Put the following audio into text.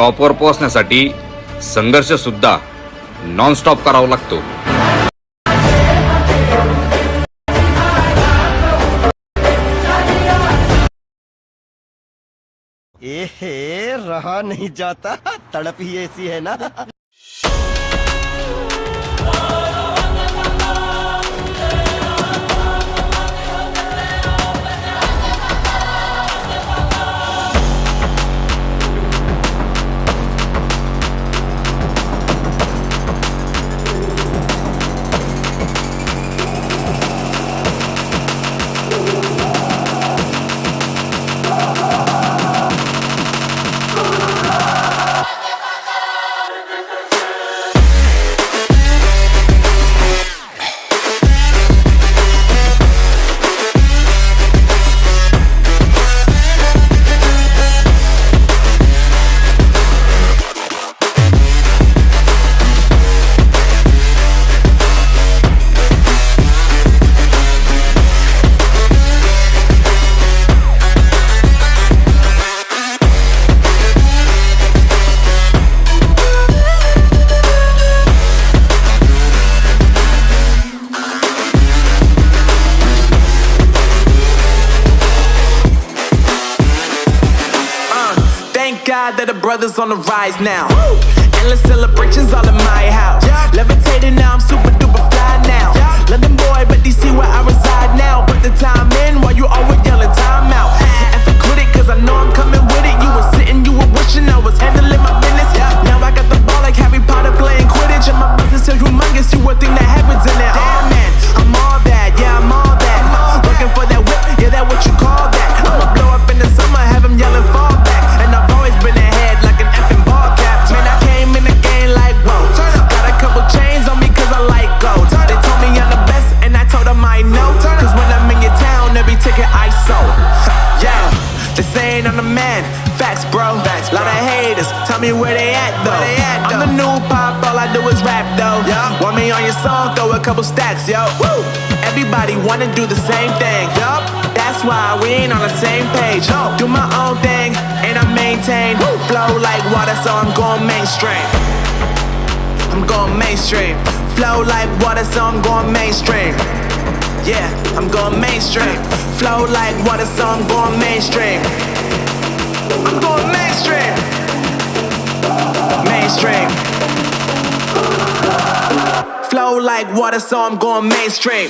टॉपवर पोहोचण्यासाठी संघर्ष सुद्धा नॉन स्टॉप करावा लागतो. ए रहा नहीं जाता, तड़प ही ऐसी है ना. God that the brothers on the rise now. Endless celebrations all in my house. Levitating now, I'm super duper fly now. London boy, but DC where I reside now. Put the time in while you always yelling time out. And for quit it, cause I know I'm coming with it. You were sitting, you were wishing I was handling my business. Now I got the ball like Harry Potter playing Quidditch. And my business so humongous, you would think that happens in it. Oh man, I'm all that, yeah, I'm all that. Looking for that whip, yeah, that what you call that. I'ma blow up in the summer, have them yelling fall back. And I've always been ahead like an effing ball cap. Man, I came in the game like, whoa. Got a couple chains on me cause I like gold. They told me I'm the best and I told them I know. Cause when I'm in your town, every ticket I sold. Yeah, they saying I'm the man. Facts, bro. Lot of haters, tell me where they at though. I'm the new pop, all I do is rap though. Want me on your song, throw a couple stacks, yo. Woo! Everybody wanna do the same thing. Yup, that's why we ain't on the same page. Do my own thing, and I maintain. Flow like water, so I'm going mainstream. I'm going mainstream. Flow like water, so I'm going mainstream. Yeah, I'm going mainstream. Flow like water, so I'm going mainstream. I'm going mainstream. Mainstream. Flow like water, so I'm going mainstream.